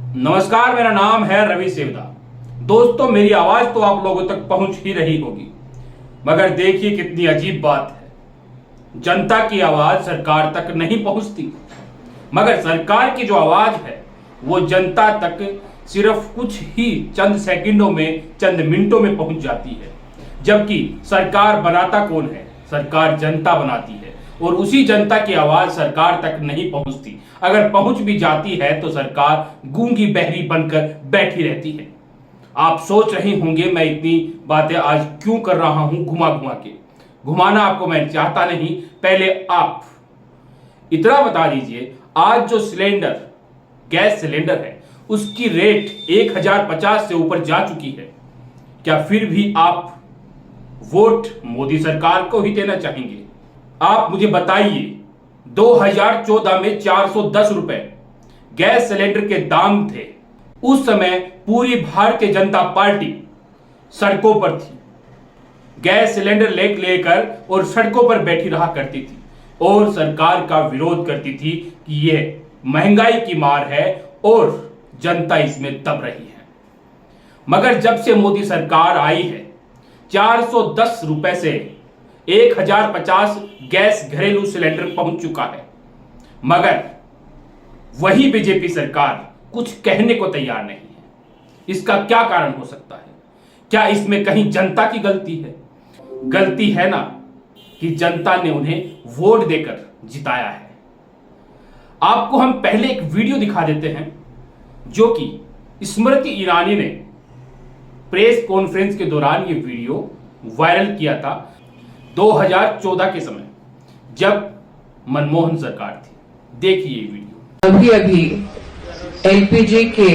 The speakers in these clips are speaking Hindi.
नमस्कार, मेरा नाम है रवि सेवदा। दोस्तों, मेरी आवाज तो आप लोगों तक पहुंच ही रही होगी, मगर देखिए कितनी अजीब बात है। जनता की आवाज सरकार तक नहीं पहुंचती, मगर सरकार की जो आवाज है वो जनता तक सिर्फ कुछ ही चंद सेकंडों में, चंद मिनटों में पहुंच जाती है। जबकि सरकार बनाता कौन है? सरकार जनता बनाती है, और उसी जनता की आवाज सरकार तक नहीं पहुंचती। अगर पहुंच भी जाती है तो सरकार गूंगी बहरी बनकर बैठी रहती है। आप सोच रहे होंगे मैं इतनी बातें आज क्यों कर रहा हूं, घुमा घुमा के। घुमाना आपको मैं चाहता नहीं, पहले आप इतना बता दीजिए, आज जो सिलेंडर, गैस सिलेंडर है, उसकी रेट 1050 से ऊपर जा चुकी है। क्या फिर भी आप वोट मोदी सरकार को ही देना चाहेंगे? आप मुझे बताइए, 2014 में 410 रुपए गैस सिलेंडर के दाम थे। उस समय पूरी भारतीय जनता पार्टी सड़कों पर थी, गैस सिलेंडर लेकर और सड़कों पर बैठी रहा करती थी और सरकार का विरोध करती थी कि यह महंगाई की मार है और जनता इसमें दब रही है। मगर जब से मोदी सरकार आई है, 410 रुपए से 1050 गैस घरेलू सिलेंडर पहुंच चुका है। मगर वही बीजेपी सरकार कुछ कहने को तैयार नहीं है। इसका क्या कारण हो सकता है? क्या इसमें कहीं जनता की गलती है? गलती है ना कि जनता ने उन्हें वोट देकर जिताया है। आपको हम पहले एक वीडियो दिखा देते हैं जो कि स्मृति ईरानी ने प्रेस कॉन्फ्रेंस के दौरान ये वीडियो वायरल किया था 2014 के समय, जब मनमोहन सरकार थी। देखिए ये वीडियो। अभी अभी एलपीजी के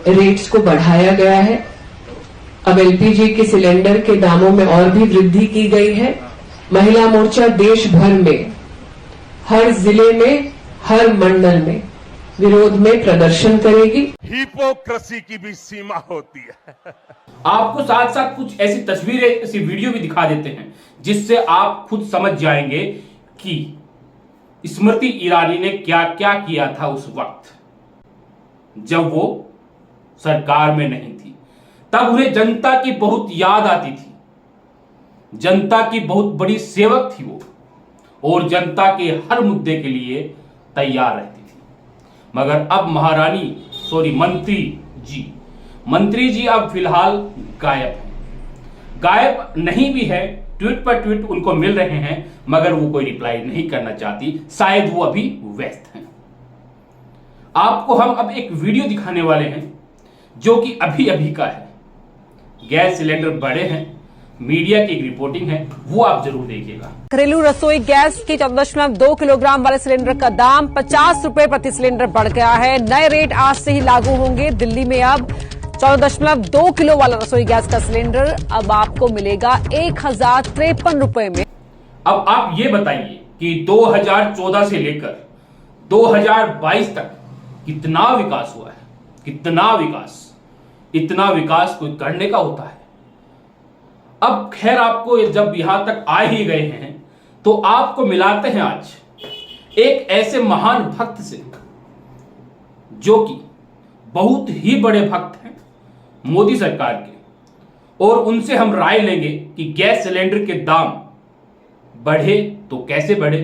रेट्स को बढ़ाया गया है। अब एलपीजी के सिलेंडर के दामों में और भी वृद्धि की गई है। महिला मोर्चा देश भर में, हर जिले में, हर मंडल में विरोध में प्रदर्शन करेगी। हिपोक्रेसी की भी सीमा होती है। आपको साथ साथ कुछ ऐसी तस्वीरें, ऐसी वीडियो भी दिखा देते हैं जिससे आप खुद समझ जाएंगे कि स्मृति ईरानी ने क्या क्या किया था उस वक्त जब वो सरकार में नहीं थी। तब उन्हें जनता की बहुत याद आती थी, जनता की बहुत बड़ी सेवक थी वो, और जनता के हर मुद्दे के लिए तैयार रहती थी। मगर अब महारानी, सॉरी मंत्री जी अब फिलहाल गायब हैं। गायब नहीं भी है, ट्वीट पर ट्वीट उनको मिल रहे हैं, मगर वो कोई रिप्लाई नहीं करना चाहती। शायद वो अभी व्यस्त हैं। आपको हम अब एक वीडियो दिखाने वाले हैं जो कि अभी अभी का है। गैस सिलेंडर बढ़े हैं, मीडिया की एक रिपोर्टिंग है, वो आप जरूर देखिएगा। घरेलू रसोई गैस के 14.2 किलोग्राम वाले सिलेंडर का दाम 50 रुपए प्रति सिलेंडर बढ़ गया है। नए रेट आज से ही लागू होंगे। दिल्ली में अब 14.2 किलो वाला रसोई गैस का सिलेंडर अब आपको मिलेगा 1053 रुपए में। अब आप ये बताइए कि 2014 से लेकर 2022 तक कितना विकास हुआ है? कितना विकास? इतना विकास कोई करने का होता है? अब खैर, आपको जब यहां तक आ ही गए हैं तो आपको मिलाते हैं आज एक ऐसे महान भक्त से जो कि बहुत ही बड़े भक्त हैं मोदी सरकार के, और उनसे हम राय लेंगे कि गैस सिलेंडर के दाम बढ़े तो कैसे बढ़े,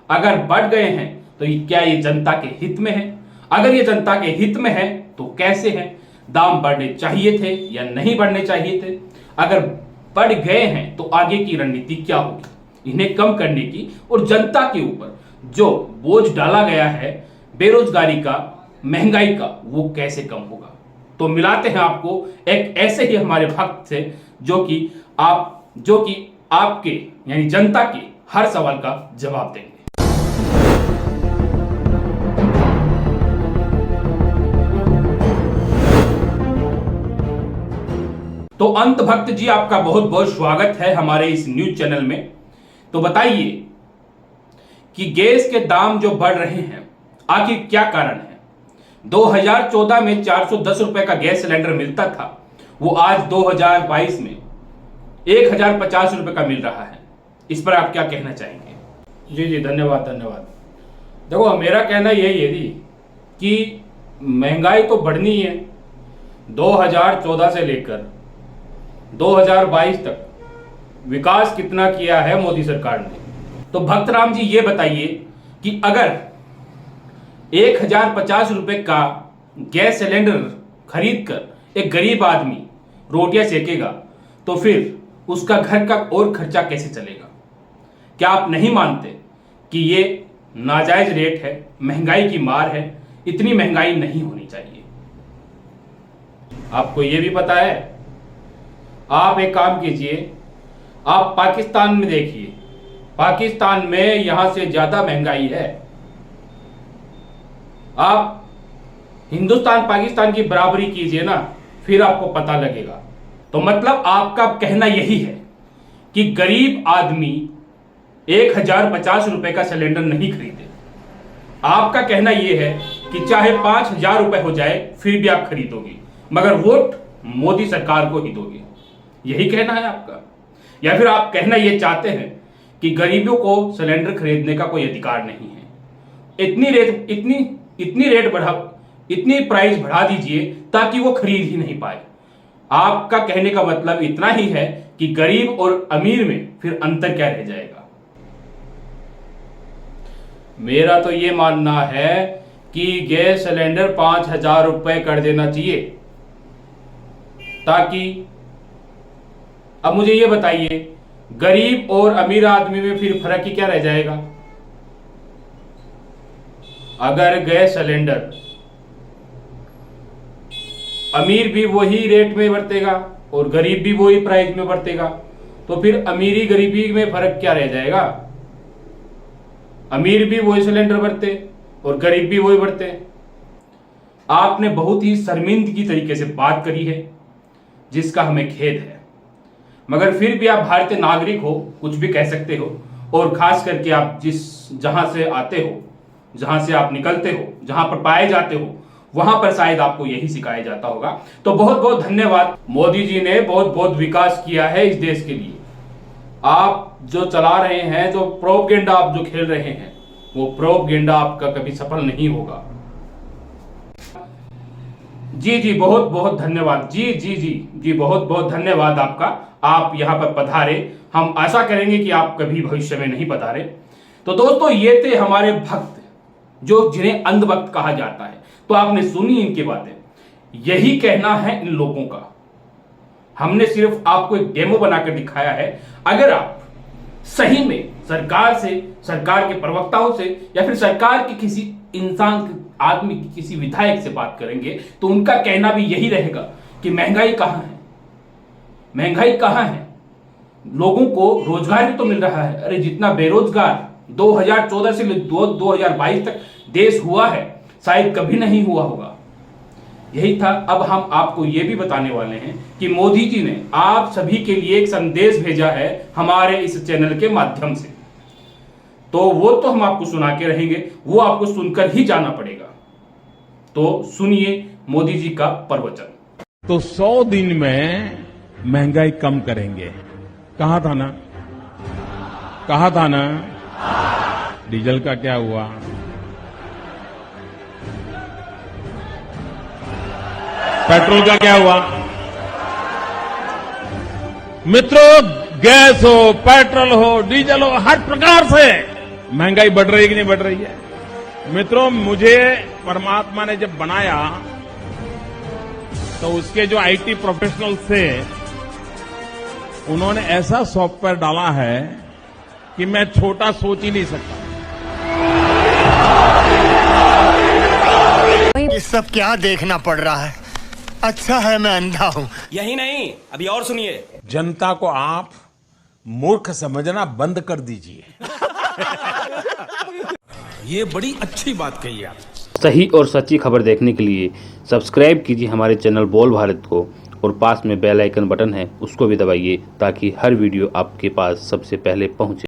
अगर बढ़ गए हैं तो क्या ये जनता के हित में है, अगर ये जनता के हित में है तो कैसे है, दाम बढ़ने चाहिए थे या नहीं बढ़ने चाहिए थे, अगर बढ़ गए हैं तो आगे की रणनीति क्या होगी इन्हें कम करने की, और जनता के ऊपर जो बोझ डाला गया है बेरोजगारी का, महंगाई का, वो कैसे कम होगा। तो मिलाते हैं आपको एक ऐसे ही हमारे भक्त से जो कि आपके यानी जनता के हर सवाल का जवाब देंगे। तो अंत भक्त जी, आपका बहुत बहुत स्वागत है हमारे इस न्यूज चैनल में। तो बताइए कि गैस के दाम जो बढ़ रहे हैं, आखिर क्या कारण है? 2014 में 410 रुपए का गैस सिलेंडर मिलता था, वो आज 2022 में 1050 रुपए का मिल रहा है। इस पर आप क्या कहना चाहेंगे? जी, धन्यवाद। देखो, मेरा कहना यही है कि महंगाई तो बढ़नी है। 2014 से लेकर 2022 तक विकास कितना किया है मोदी सरकार ने। तो भक्तराम जी ये बताइए कि अगर 1050 रुपए का गैस सिलेंडर खरीद कर एक गरीब आदमी रोटियां सेकेगा तो फिर उसका घर का और खर्चा कैसे चलेगा? क्या आप नहीं मानते कि ये नाजायज रेट है, महंगाई की मार है? इतनी महंगाई नहीं होनी चाहिए। आपको ये भी पता है, आप एक काम कीजिए, आप पाकिस्तान में देखिए, पाकिस्तान में यहां से ज्यादा महंगाई है। आप हिंदुस्तान पाकिस्तान की बराबरी कीजिए ना, फिर आपको पता लगेगा। तो मतलब आपका कहना यही है कि गरीब आदमी 1050 रुपए का सिलेंडर नहीं खरीदे। आपका कहना यह है कि चाहे 5000 रुपए हो जाए फिर भी आप खरीदोगे, मगर वोट मोदी सरकार को ही दोगे। यही कहना है आपका? या फिर आप कहना यह चाहते हैं कि गरीबों को सिलेंडर खरीदने का कोई अधिकार नहीं है? इतनी प्राइस बढ़ा दीजिए ताकि वो खरीद ही नहीं पाए। आपका कहने का मतलब इतना ही है कि गरीब और अमीर में फिर अंतर क्या रह जाएगा? मेरा तो ये मानना है कि गैस सिलेंडर 5000 रुपए कर देना चाहिए, ताकि अब मुझे ये बताइए, गरीब और अमीर आदमी में फिर फर्क ही क्या रह जाएगा? अगर गैस सिलेंडर अमीर भी वही रेट में बरतेगा और गरीब भी वही प्राइस में बरतेगा, तो फिर अमीरी गरीबी में फर्क क्या रह जाएगा? अमीर भी वही सिलेंडर बरते और गरीब भी वही बरते। आपने बहुत ही शर्मिंदगी तरीके से बात करी है, जिसका हमें खेद है, मगर फिर भी आप भारतीय नागरिक हो, कुछ भी कह सकते हो। और खास करके आप जहां से आते हो, जहां से आप निकलते हो, जहां पर पाए जाते हो, वहां पर शायद आपको यही सिखाया जाता होगा। तो बहुत बहुत धन्यवाद। मोदी जी ने बहुत बहुत विकास किया है इस देश के लिए। आप जो चला रहे हैं, जो प्रोपगेंडा आप जो खेल रहे हैं, वो प्रोपगेंडा आपका कभी सफल नहीं होगा। जी बहुत बहुत धन्यवाद। जी बहुत बहुत धन्यवाद आपका। आप यहां पर पधारे। हम आशा करेंगे कि आप कभी भविष्य में नहीं पधारे। तो दोस्तों, ये थे हमारे भक्त, जो जिन्हें अंधभक्त कहा जाता है। तो आपने सुनी इनकी बातें। यही कहना है इन लोगों का। हमने सिर्फ आपको एक डेमो बनाकर दिखाया है। अगर आप सही में सरकार से, सरकार के प्रवक्ताओं से, या फिर सरकार के किसी इंसान, आदमी, किसी विधायक से बात करेंगे, तो उनका कहना भी यही रहेगा कि महंगाई कहां है, महंगाई कहां है, लोगों को रोजगार भी तो मिल रहा है। अरे जितना बेरोजगार 2014 से 2022 तक देश हुआ है, शायद कभी नहीं हुआ होगा। यही था। अब हम आपको यह भी बताने वाले हैं कि मोदी जी ने आप सभी के लिए एक संदेश भेजा है हमारे इस चैनल के माध्यम से। तो वो तो हम आपको सुना के रहेंगे, वो आपको सुनकर ही जाना पड़ेगा। तो सुनिए मोदी जी का प्रवचन। तो 100 दिन में महंगाई कम करेंगे। कहा था ना? डीजल का क्या हुआ? पेट्रोल का क्या हुआ? मित्रों, गैस हो, पेट्रोल हो, डीजल हो, हर प्रकार से महंगाई बढ़ रही है कि नहीं बढ़ रही है? मित्रों, मुझे परमात्मा ने जब बनाया तो उसके जो आईटी प्रोफेशनल थे, उन्होंने ऐसा सॉफ्टवेयर डाला है कि मैं छोटा सोच ही नहीं सकता। ये सब क्या देखना पड़ रहा है? अच्छा है मैं अंधा हूं। यही नहीं, अभी और सुनिए। जनता को आप मूर्ख समझना बंद कर दीजिए। ये बड़ी अच्छी बात कही आप। सही और सच्ची खबर देखने के लिए सब्सक्राइब कीजिए हमारे चैनल बोल भारत को, और पास में बेल आइकन बटन है, उसको भी दबाइए ताकि हर वीडियो आपके पास सबसे पहले पहुंचे।